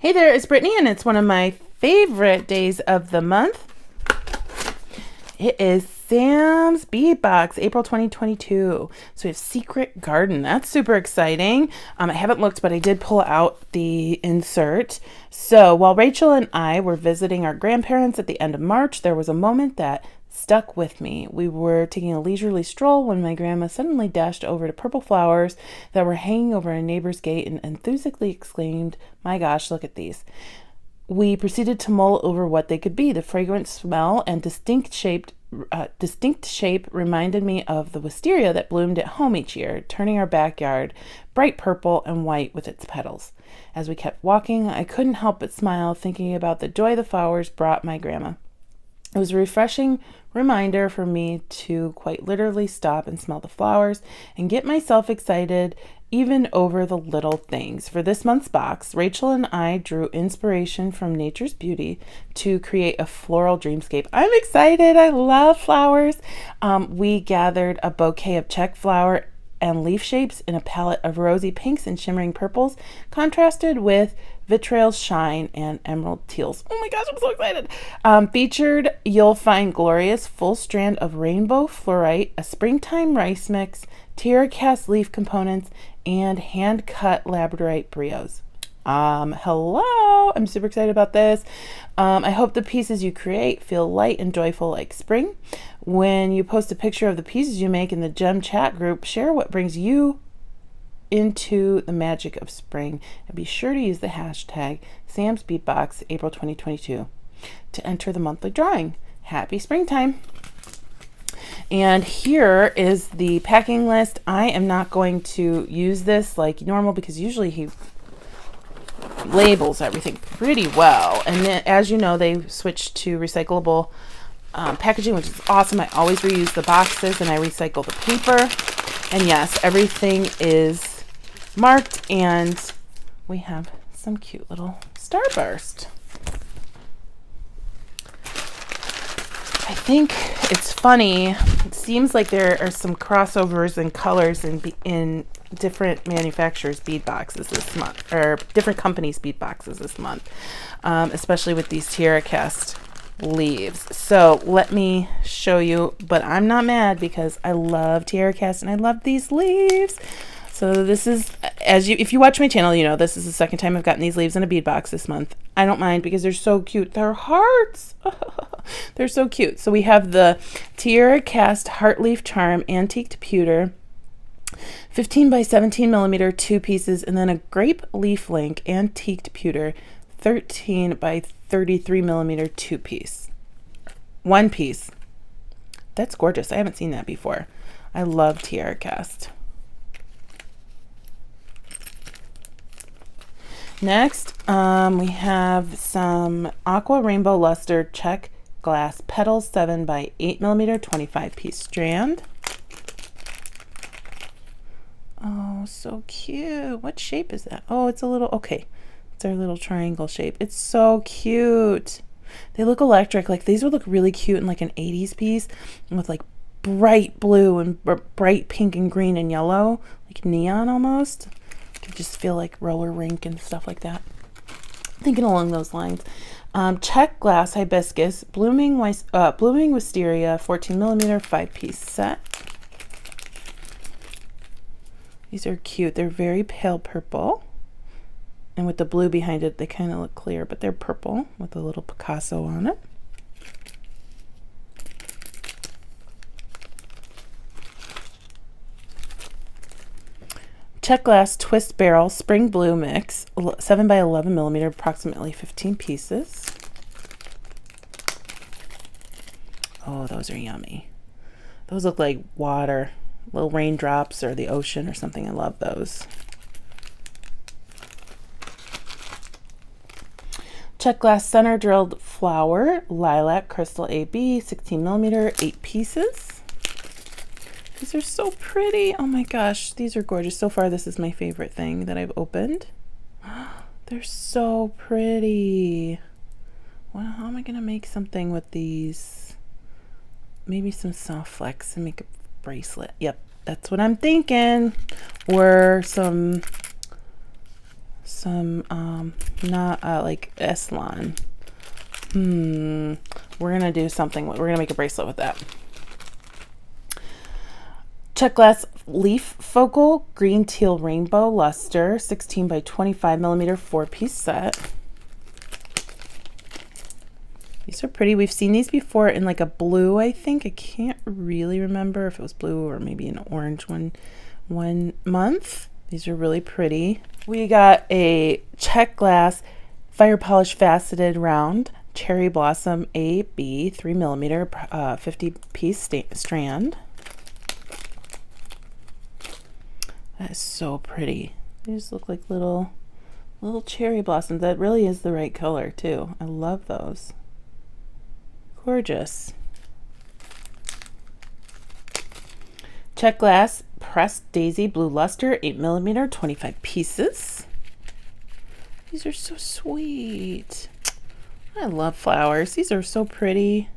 Hey there, it's Brittany, and it's one of my favorite days of the month. It is Sam's Bead Box, April 2022. So we have Secret Garden. That's super exciting. I haven't looked, but I did pull out the insert. So while Rachel and I were visiting our grandparents at the end of March, there was a moment that stuck with me. We were taking a leisurely stroll when my grandma suddenly dashed over to purple flowers that were hanging over a neighbor's gate and enthusiastically exclaimed, "My gosh, look at these." We proceeded to mull over what they could be. The fragrant smell and distinct shape reminded me of the wisteria that bloomed at home each year, turning our backyard bright purple and white with its petals. As we kept walking, I couldn't help but smile, thinking about the joy the flowers brought my grandma. It was a refreshing reminder for me to quite literally stop and smell the flowers and get myself excited even over the little things. For this month's box, Rachel and I drew inspiration from nature's beauty to create a floral dreamscape. I'm excited. I love flowers. We gathered a bouquet of Czech flower and leaf shapes in a palette of rosy pinks and shimmering purples, contrasted with vitriol shine and emerald teals. Oh my gosh, I'm so excited. Featured, you'll find glorious full strand of rainbow fluorite, a springtime rice mix, Tierracast leaf components, and hand-cut labradorite brios. Hello, I'm super excited about this. I hope the pieces you create feel light and joyful like spring. When you post a picture of the pieces you make in the Gem chat group, share what brings you into the magic of spring, and be sure to use the hashtag Sam's Bead Box April 2022 to enter the monthly drawing. Happy springtime. And here is the packing list. I am not going to use this like normal because usually he labels everything pretty well, and then, as you know, they switched to recyclable packaging, which is awesome. I always reuse the boxes and I recycle the paper. And yes, everything is marked, and we have some cute little starburst. I think it's funny. It seems like there are some crossovers in colors in different manufacturers' bead boxes this month, or different companies' bead boxes this month, especially with these Tierracast leaves. So let me show you, but I'm not mad because I love Tierracast and I love these leaves. So this is, if you watch my channel, you know this is the second time I've gotten these leaves in a bead box this month. I don't mind because they're so cute. They're hearts. They're so cute. So we have the Tierracast Heart Leaf Charm Antiqued Pewter, 15 by 17 millimeter, 2 pieces, and then a Grape Leaf Link Antiqued Pewter, 13 by 33 millimeter, 2 piece. 1 piece. That's gorgeous. I haven't seen that before. I love Tierracast. Next, we have some Aqua Rainbow Luster Czech Glass Petals, 7 by 8 millimeter, 25 piece strand. Oh, so cute. What shape is that? Oh, it's a little, okay. It's our little triangle shape. It's so cute. They look electric. Like, these would look really cute in like an 80s piece with like bright blue and bright pink and green and yellow, like neon almost. You just feel like roller rink and stuff like that. Thinking along those lines. Czech Glass Hibiscus Blooming Wisteria, 14 millimeter, 5 piece set. These are cute. They're very pale purple, and with the blue behind it they kind of look clear, but they're purple with a little Picasso on it. Czech Glass Twist Barrel Spring Blue Mix, 7 by 11 millimeter, approximately 15 pieces. Oh, those are yummy. Those look like water, little raindrops or the ocean or something. I love those. Czech Glass Centerdrilled Flower Lilac Crystal AB, 16 millimeter, 8 pieces. These are so pretty. Oh my gosh, these are gorgeous. So far, this is my favorite thing that I've opened. They're so pretty. Well, how am I gonna make something with these? Maybe some soft flex and make a bracelet. Yep, that's what I'm thinking. Or some some, not like Eslan. We're going to do something. We're going to make a bracelet with that. Czech Glass Leaf Focal Green Teal Rainbow Luster 16 by 25 millimeter 4-piece set. These are pretty. We've seen these before in like a blue, I think. I can't really remember if it was blue or maybe an orange one month. These are really pretty. We got a Czech Glass Fire Polish Faceted Round Cherry Blossom AB 3 millimeter 50-piece strand. That is so pretty. They just look like little cherry blossoms. That really is the right color too. I love those. Gorgeous. Czech Glass Pressed Daisy Blue Luster 8 millimeter 25 pieces. These are so sweet. I love flowers. These are so pretty.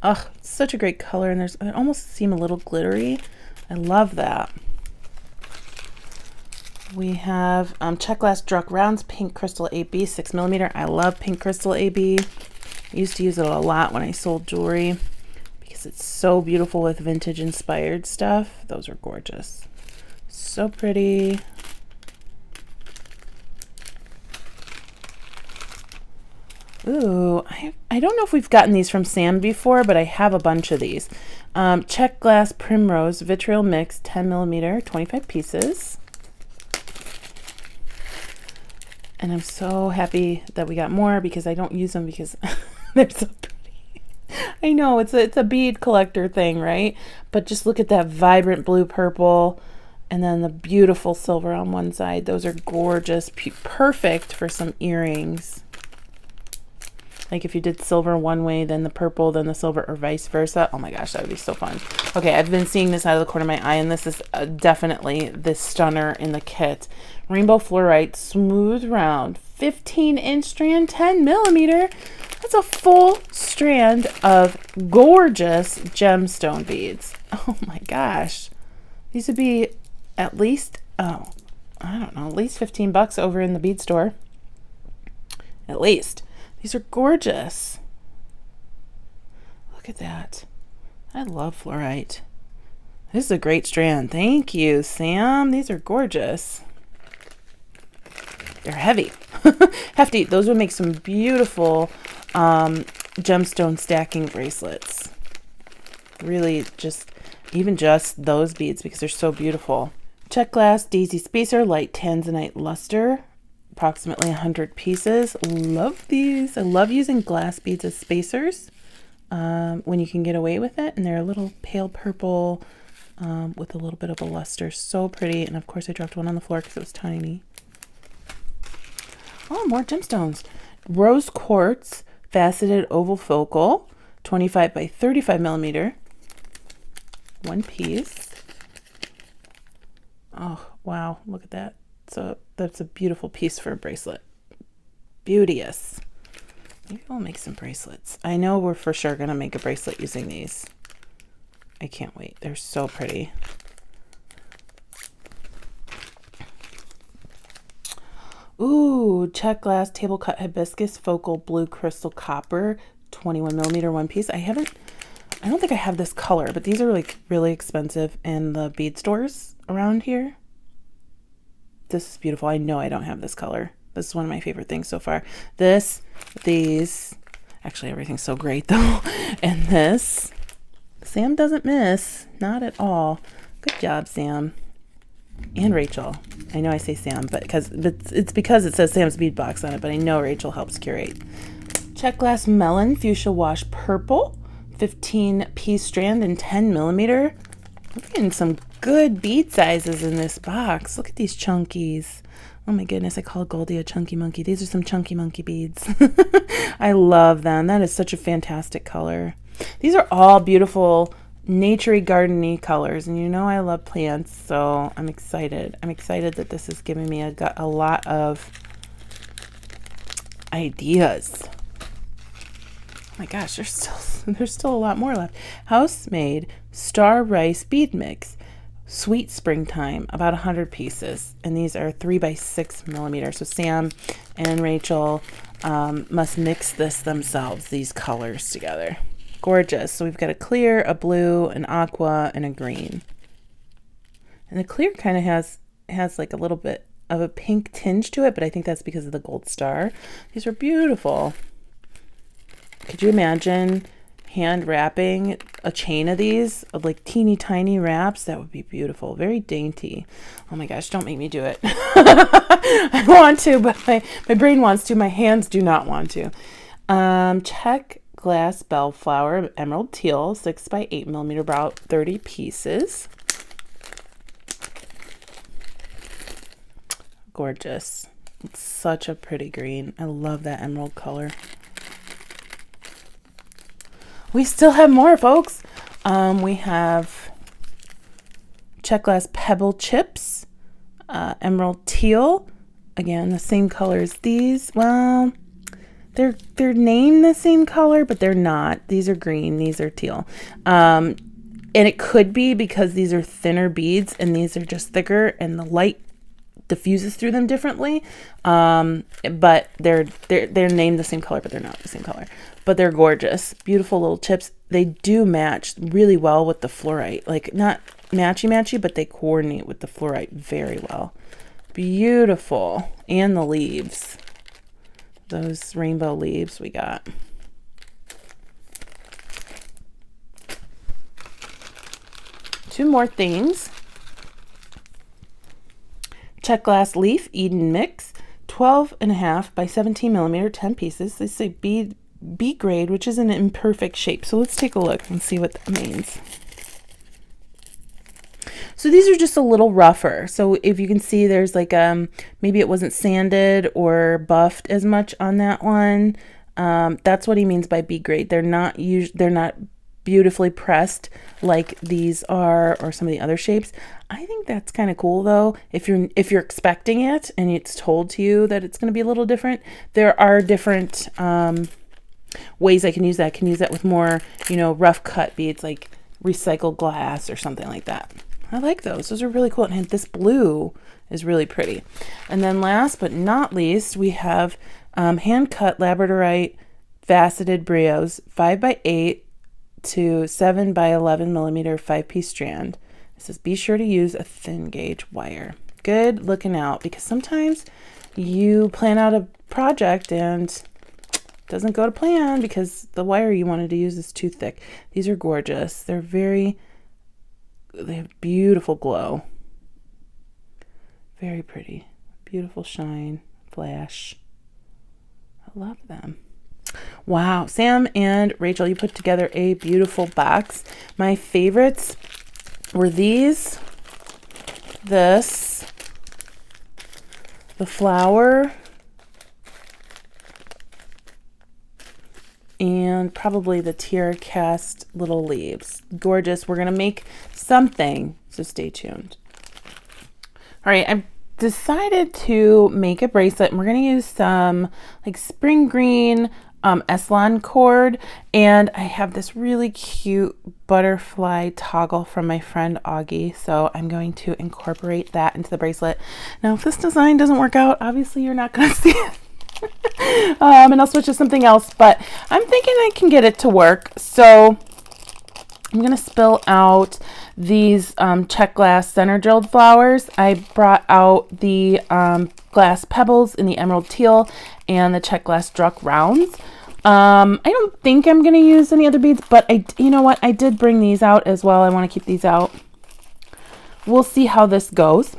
Ugh, such a great color, and they almost seem a little glittery. I love that. We have Czech Glass Druck Rounds Pink Crystal AB 6 millimeter. I love pink crystal AB. I used to use it a lot when I sold jewelry because it's so beautiful with vintage inspired stuff. Those are gorgeous. So pretty. Ooh, I don't know if we've gotten these from Sam before, but I have a bunch of these. Czech Glass Primrose Vitriol Mix 10 millimeter 25 pieces. And I'm so happy that we got more because I don't use them because they're so pretty. I know it's a bead collector thing, right? But just look at that vibrant blue purple and then the beautiful silver on one side. Those are gorgeous, perfect for some earrings. Like if you did silver one way, then the purple, then the silver, or vice versa. Oh my gosh, that would be so fun. Okay, I've been seeing this out of the corner of my eye, and this is definitely this stunner in the kit. Rainbow Fluorite Smooth Round 15-inch strand, 10 millimeter. That's a full strand of gorgeous gemstone beads. Oh my gosh. These would be at least, I don't know, at least 15 bucks over in the bead store. At least. These are gorgeous. Look at that. I love fluorite. This is a great strand. Thank you, Sam. These are gorgeous. They're heavy. Hefty. Those would make some beautiful gemstone stacking bracelets. Really even just those beads because they're so beautiful. Czech Glass Daisy Spacer Light Tanzanite Luster. Approximately 100 pieces. Love these. I love using glass beads as spacers when you can get away with it. And they're a little pale purple with a little bit of a luster. So pretty. And of course I dropped one on the floor because it was tiny. Oh, more gemstones. Rose Quartz Faceted Oval Focal 25 by 35 millimeter. One piece. Oh, wow. Look at that. So that's a beautiful piece for a bracelet. Beauteous. Maybe we'll make some bracelets. I know we're for sure going to make a bracelet using these. I can't wait. They're so pretty. Ooh, Czech Glass Table Cut Hibiscus Focal Blue Crystal Copper 21 millimeter one piece. I don't think I have this color, but these are like really expensive in the bead stores around here. This is beautiful. I know I don't have this color. This is one of my favorite things so far. These, actually everything's so great though. And this, Sam doesn't miss, not at all. Good job, Sam. And Rachel. I know I say Sam, but it's because it says Sam's Bead Box on it, but I know Rachel helps curate. Czech Glass Melon Fuchsia Wash Purple, 15-piece strand and 10 millimeter. We're getting some good bead sizes in this box. Look at these chunkies. Oh my goodness, I call Goldie a chunky monkey. These are some chunky monkey beads. I love them. That is such a fantastic color. These are all beautiful naturey garden-y colors, and you know I love plants, so I'm excited. I'm excited that this is giving me a lot of ideas. Oh my gosh, there's still a lot more left. House Made Star Rice Bead Mix, Sweet Springtime, about 100 pieces. And these are 3 by 6 millimeters. So Sam and Rachel must mix this themselves, these colors together. Gorgeous. So we've got a clear, a blue, an aqua, and a green. And the clear kind of has like a little bit of a pink tinge to it, but I think that's because of the gold star. These are beautiful. Could you imagine hand wrapping a chain of these, of like teeny tiny wraps? That would be beautiful. Very dainty. Oh my gosh, don't make me do it. I want to, but my brain wants to. My hands do not want to. Czech glass bellflower, emerald teal, 6 by 8 millimeter, about 30 pieces. Gorgeous. It's such a pretty green. I love that emerald color. We still have more, folks. We have Czech glass pebble chips, emerald teal. Again, the same color as these. Well, they're named the same color, but they're not. These are green. These are teal. And it could be because these are thinner beads and these are just thicker, and the light diffuses through them differently. But they're named the same color, but they're not the same color. But they're gorgeous. Beautiful little chips. They do match really well with the fluorite. Like, not matchy, but they coordinate with the fluorite very well. Beautiful. And the leaves. Those rainbow leaves we got. Two more things. Czech glass leaf Eden mix, 12.5 by 17 millimeter, 10 pieces. They say B grade, which is an imperfect shape. So let's take a look and see what that means. So these are just a little rougher. So if you can see, there's like maybe it wasn't sanded or buffed as much on that one. That's what he means by B grade. They're not beautifully pressed like these are, or some of the other shapes. I think that's kind of cool though. If you're expecting it and it's told to you that it's going to be a little different, there are different ways I can use that. I can use that with more, rough cut beads, like recycled glass or something like that. I like those. Those are really cool. And this blue is really pretty. And then last but not least, we have hand cut labradorite faceted brios, 5 by 8 to 7 by 11 millimeter 5-piece strand. It says be sure to use a thin gauge wire. Good looking out, because sometimes you plan out a project and it doesn't go to plan because the wire you wanted to use is too thick. These are gorgeous. They have beautiful glow. Very pretty. Beautiful shine, flash. I love them. Wow, Sam and Rachel, you put together a beautiful box. My favorites were these, this, the flower, and probably the Tierracast little leaves. Gorgeous. We're going to make something, so stay tuned. All right, I've decided to make a bracelet, and we're going to use some like spring green Eslon cord, and I have this really cute butterfly toggle from my friend Augie, so I'm going to incorporate that into the bracelet. Now, if this design doesn't work out, obviously you're not going to see it. And I'll switch to something else, but I'm thinking I can get it to work. So I'm going to spill out these Czech glass Centerdrilled flowers. I brought out the Glass Pebbles in the emerald teal and the Czech glass Druck rounds. I don't think I'm going to use any other beads, but you know what? I did bring these out as well. I want to keep these out. We'll see how this goes.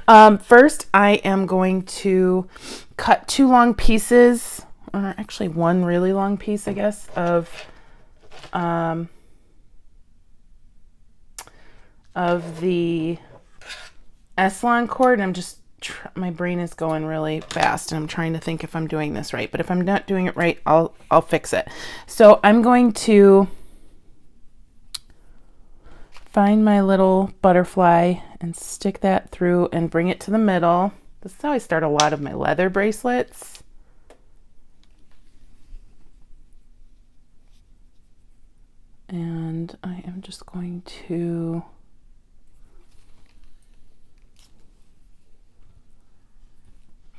First, I am going to cut 2 long pieces, or actually 1 really long piece, I guess, of the Eslon cord. And I'm just, my brain is going really fast, and I'm trying to think if I'm doing this right. But if I'm not doing it right, I'll fix it. So I'm going to find my little butterfly and stick that through and bring it to the middle. This is how I start a lot of my leather bracelets. And I am just going to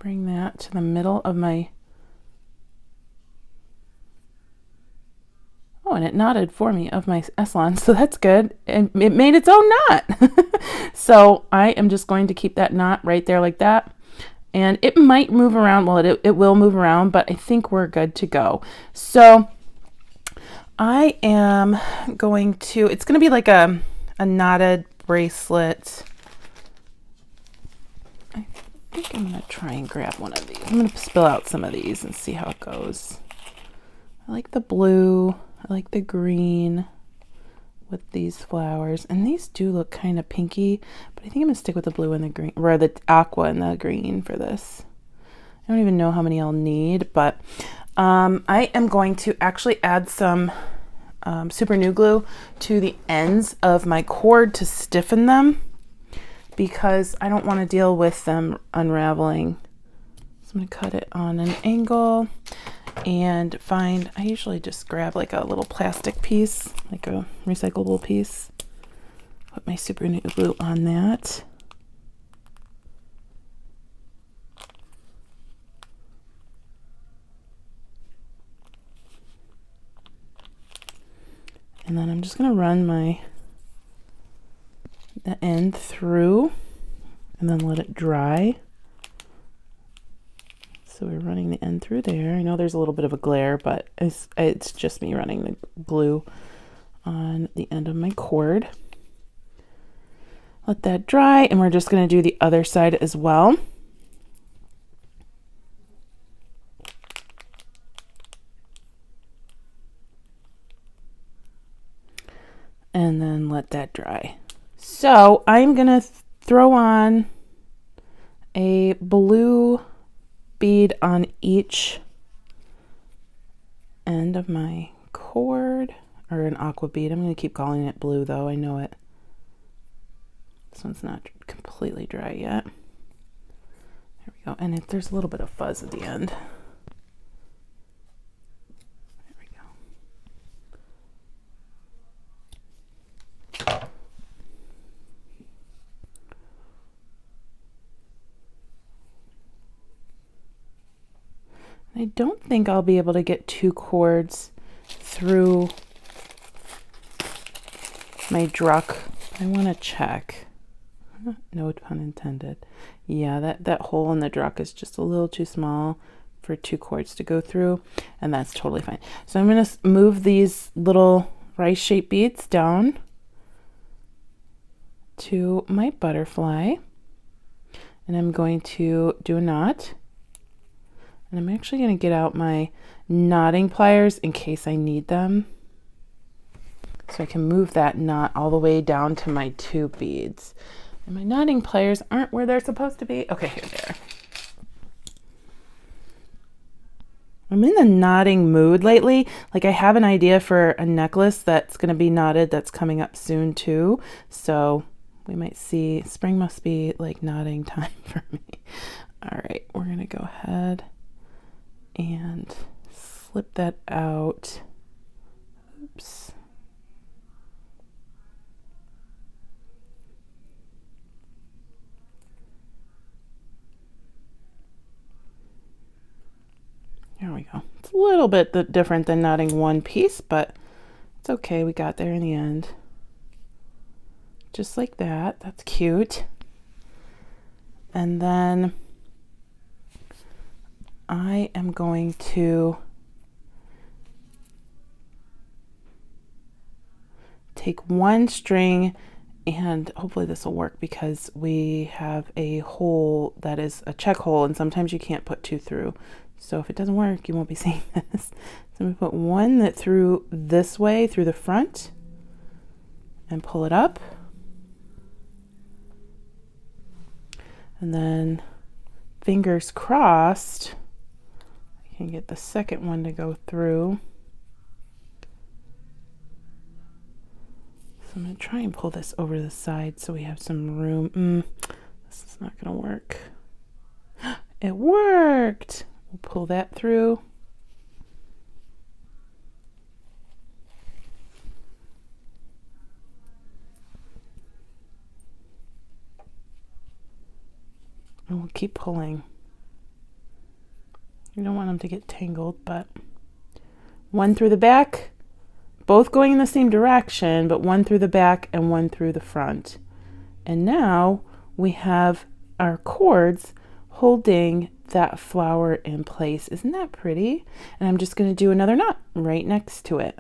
Bring that to the middle of my, oh, and it knotted for me of my Eslon, so that's good. And it made its own knot. So I am just going to keep that knot right there like that. And it might move around. Well, it will move around, but I think we're good to go. So I am going to, it's going to be like a knotted bracelet. I think I'm going to try and grab one of these. I'm going to spill out some of these and see how it goes. I like the blue. I like the green with these flowers. And these do look kind of pinky, but I think I'm going to stick with the blue and the green, or the aqua and the green for this. I don't even know how many I'll need, but I am going to actually add some super new glue to the ends of my cord to stiffen them, because I don't want to deal with them unraveling. So I'm going to cut it on an angle and I usually just grab like a little plastic piece, like a recyclable piece, put my super new glue on that. And then I'm just going to run the end through and then let it dry. So we're running the end through there. I know there's a little bit of a glare, but it's just me running the glue on the end of my cord. Let that dry, and we're just going to do the other side as well. And then let that dry. So I'm going to throw on a blue bead on each end of my cord, or an aqua bead. I'm going to keep calling it blue though, I know it. This one's not completely dry yet. There we go. And there's a little bit of fuzz at the end. There we go. I don't think I'll be able to get 2 cords through my druck. I want to check. No pun intended. Yeah, that hole in the druck is just a little too small for 2 cords to go through, and that's totally fine. So I'm going to move these little rice-shaped beads down to my butterfly, and I'm going to do a knot. And I'm actually going to get out my knotting pliers in case I need them, so I can move that knot all the way down to my 2 beads. And my knotting pliers aren't where they're supposed to be. Okay, here they are. I'm in the knotting mood lately. Like, I have an idea for a necklace that's going to be knotted that's coming up soon too. So we might see, spring must be like knotting time for me. All right, we're going to go ahead and slip that out. Oops. There we go. It's a little bit different than knotting one piece, but it's okay. We got there in the end. Just like that. That's cute. And then I am going to take one string, and hopefully this will work because we have a hole that is a Czech hole, and sometimes you can't put 2 through. So if it doesn't work, you won't be seeing this. So I'm going to put one that through this way, through the front, and pull it up. And then, fingers crossed, I can get the second one to go through. So I'm going to try and pull this over to the side so we have some room. This is not going to work. It worked! We'll pull that through. And we'll keep pulling. You don't want them to get tangled, but one through the back, both going in the same direction, but one through the back and one through the front. And now we have our cords holding that flower in place. Isn't that pretty? And I'm just going to do another knot right next to it.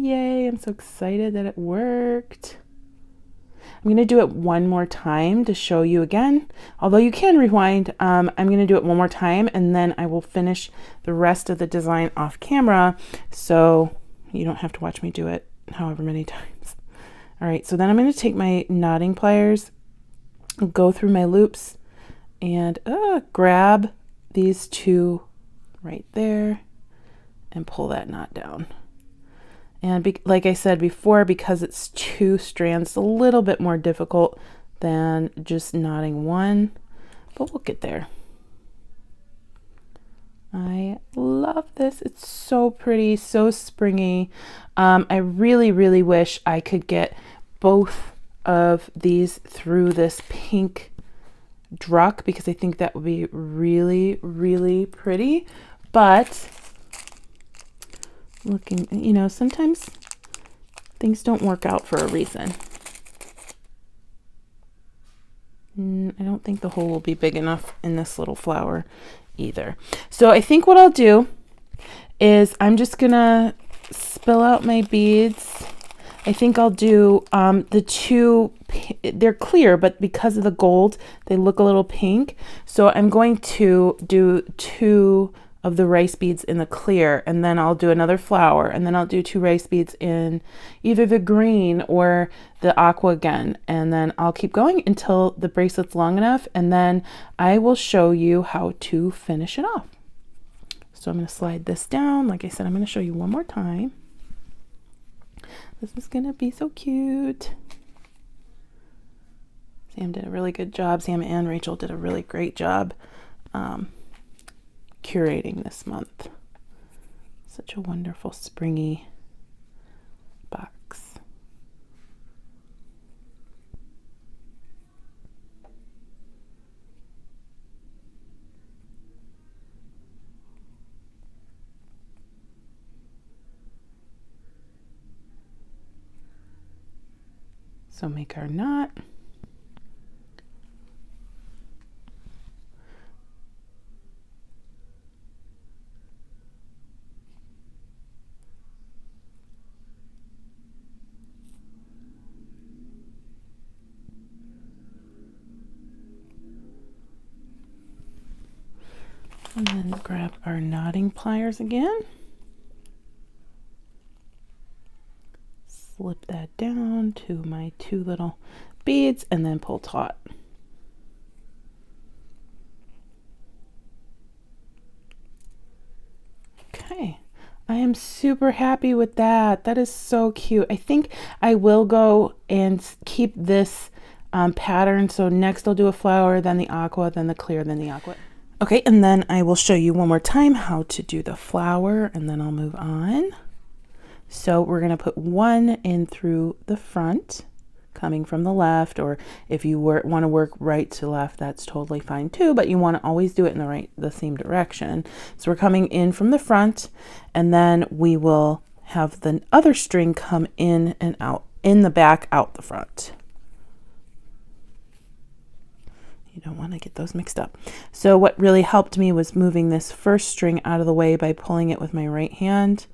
Yay, I'm so excited that it worked. I'm going to do it one more time to show you again. Although you can rewind, I'm going to do it one more time and then I will finish the rest of the design off camera so you don't have to watch me do it however many times. All right, so then I'm going to take my knotting pliers, go through my loops, and grab these two right there and pull that knot down. And like I said before, because it's two strands, it's a little bit more difficult than just knotting one, but we'll get there. I love this. It's so pretty, so springy. I really, really wish I could get both of these through this pink druck because I think that would be really, really pretty. But looking, you know, sometimes things don't work out for a reason. I don't think the hole will be big enough in this little flower either. So I think what I'll do is I'm just gonna spill out my beads. I think I'll do the two, they're clear, but because of the gold, they look a little pink. So I'm going to do two of the rice beads in the clear, and then I'll do another flower, and then I'll do two rice beads in either the green or the aqua again, and then I'll keep going until the bracelet's long enough, and then I will show you how to finish it off. So I'm going to slide this down. Like I said, I'm going to show you one more time. This is going to be so cute. Sam did a really good job. Sam and Rachel did a really great job curating this month. Such a wonderful springy box. So make our knot. And then grab our knotting pliers again. Slip that down to my two little beads and then pull taut. Okay, I am super happy with that. That is so cute. I think I will go and keep this pattern. So next I'll do a flower, then the aqua, then the clear, then the aqua. Okay, and then I will show you one more time how to do the flower, and then I'll move on. So we're going to put one in through the front, coming from the left, or if you want to work right to left, that's totally fine too, but you want to always do it in the same direction. So we're coming in from the front, and then we will have the other string come in and out, in the back, out the front. You don't want to get those mixed up. So what really helped me was moving this first string out of the way by pulling it with my right hand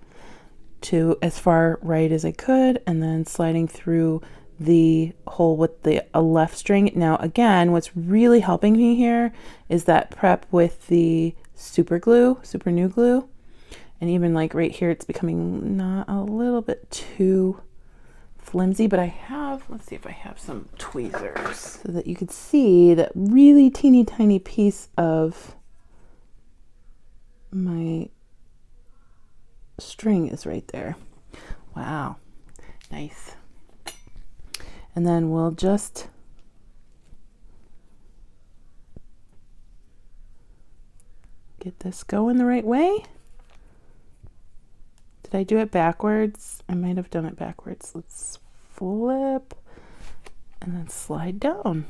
to as far right as I could, and then sliding through the hole with the left string. Now again, what's really helping me here is that prep with the super new glue, and even like right here it's becoming not a little bit too flimsy, but I have, let's see if I have some tweezers so that you could see that really teeny tiny piece of my string is right there. Wow, nice. And then we'll just get this going the right way. Did I do it backwards? I might have done it backwards. Let's flip. and then slide down.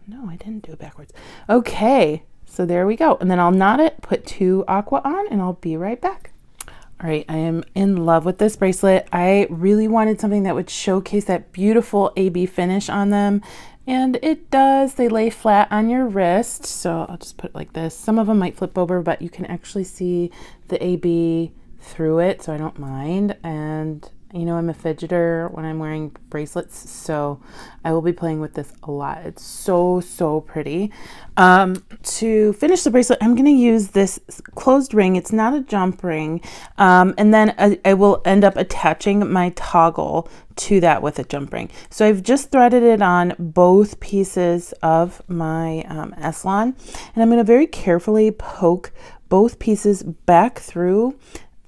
No, I didn't do it backwards. Okay, so there we go. And then I'll knot it, put 2 aqua on, and I'll be right back. All right, I am in love with this bracelet. I really wanted something that would showcase that beautiful AB finish on them. And it does. They lay flat on your wrist. So I'll just put it like this. Some of them might flip over, but you can actually see the AB through it, so I don't mind. And you know, I'm a fidgeter when I'm wearing bracelets, so I will be playing with this a lot. It's so, so pretty. To finish the bracelet, I'm going to use this closed ring. It's not a jump ring. And then I will end up attaching my toggle to that with a jump ring. So I've just threaded it on both pieces of my Eslon, and I'm going to very carefully poke both pieces back through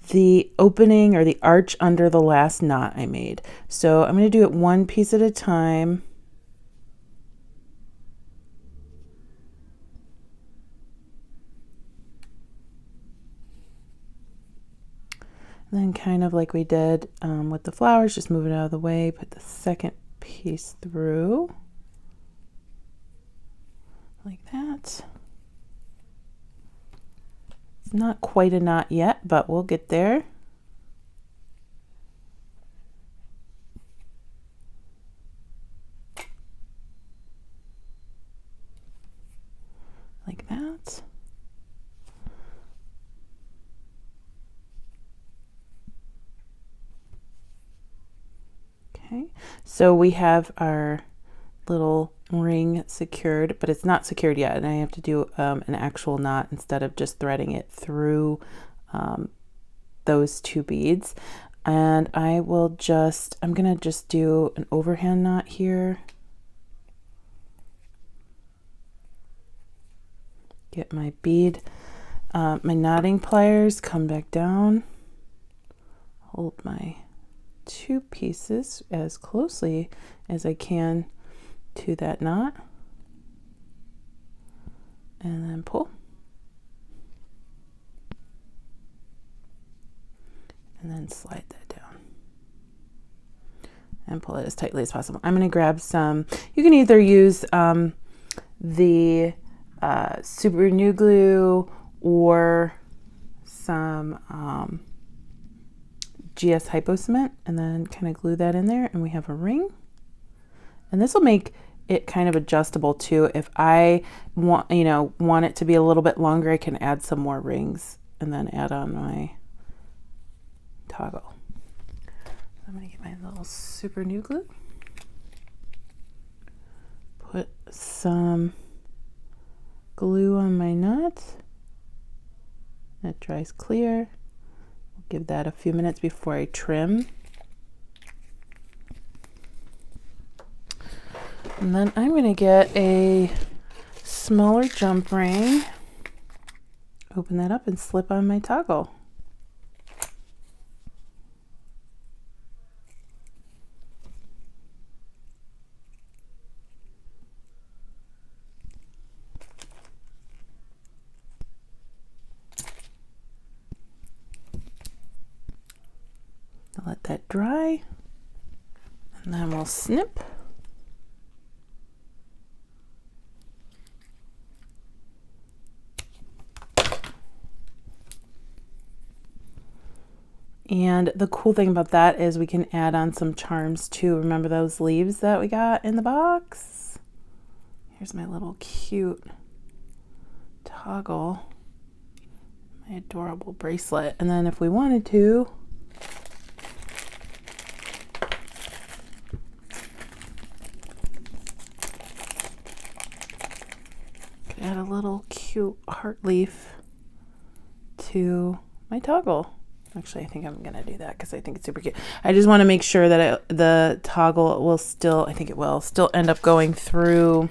the opening or the arch under the last knot I made. So I'm going to do it one piece at a time. And then kind of like we did with the flowers, just move it out of the way, put the second piece through like that. Not quite a knot yet, but we'll get there. Like that. Okay, so we have our little ring secured, but it's not secured yet, and I have to do an actual knot instead of just threading it through those 2 beads. And I'm gonna just do an overhand knot here. Get my bead, my knotting pliers, come back down, hold my 2 pieces as closely as I can to that knot, and then pull, and then slide that down and pull it as tightly as possible. I'm going to grab some, you can either use the super new glue or some GS Hypo Cement, and then kind of glue that in there, and we have a ring. And this will make it kind of adjustable too. If I want it to be a little bit longer, I can add some more rings and then add on my toggle. I'm going to get my little super new glue. Put some glue on my nut. That dries clear. We'll give that a few minutes before I trim. And then I'm going to get a smaller jump ring, open that up and slip on my toggle. Let that dry, and then we'll snip. And the cool thing about that is we can add on some charms too. Remember those leaves that we got in the box? Here's my little cute toggle, my adorable bracelet. And then if we wanted to, could add a little cute heart leaf to my toggle. Actually, I think I'm going to do that because I think it's super cute. I just want to make sure that the toggle will still, I think it will, still end up going through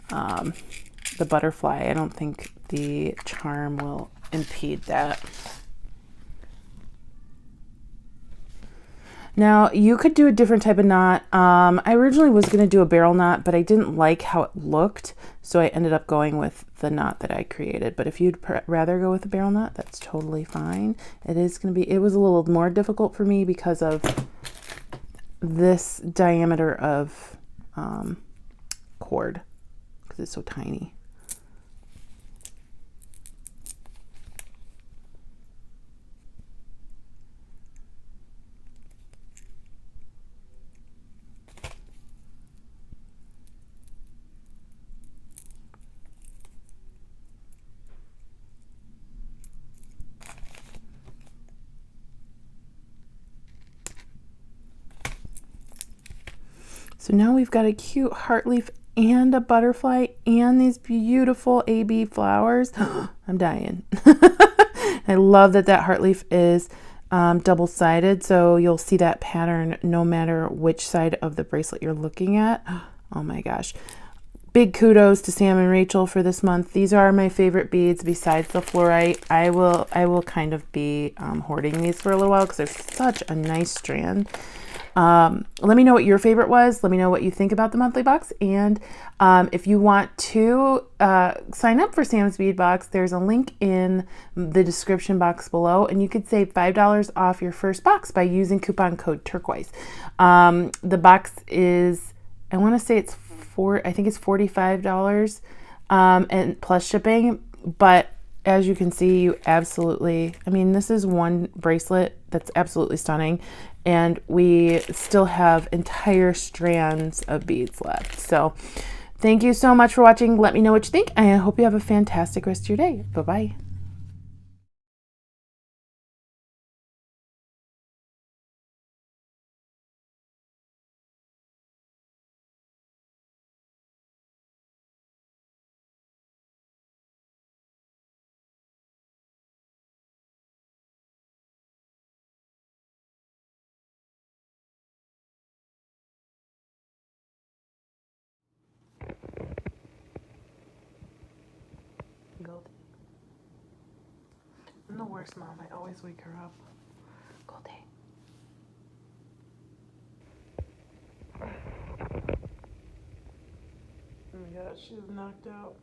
the butterfly. I don't think the charm will impede that. Now, you could do a different type of knot. I originally was going to do a barrel knot, but I didn't like how it looked, so I ended up going with the knot that I created. But if you'd rather go with a barrel knot, that's totally fine. It was a little more difficult for me because of this diameter of cord because it's so tiny. So now we've got a cute heart leaf and a butterfly and these beautiful AB flowers. I'm dying. I love that that heart leaf is double-sided, so you'll see that pattern no matter which side of the bracelet you're looking at. Oh my gosh. Big kudos to Sam and Rachel for this month. These are my favorite beads besides the fluorite. I will kind of be hoarding these for a little while because they're such a nice strand. Let me know what your favorite was. Let me know what you think about the monthly box. And if you want to sign up for Sam's Bead Box, there's a link in the description box below, and you could save $5 off your first box by using coupon code Turquoise. The box is, I want to say it's I think it's $45 and plus shipping, but as you can see, you absolutely, I mean, this is one bracelet that's absolutely stunning, and we still have entire strands of beads left. So thank you so much for watching. Let me know what you think. I hope you have a fantastic rest of your day. Bye-bye. Goldie. I'm the worst mom. I always wake her up. Goldie. Oh my gosh, she's knocked out.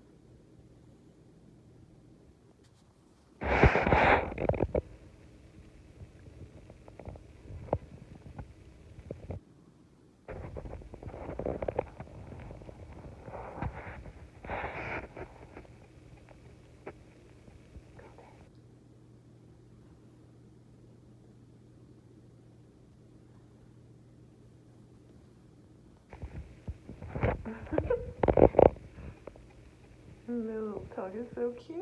Little pug is so cute.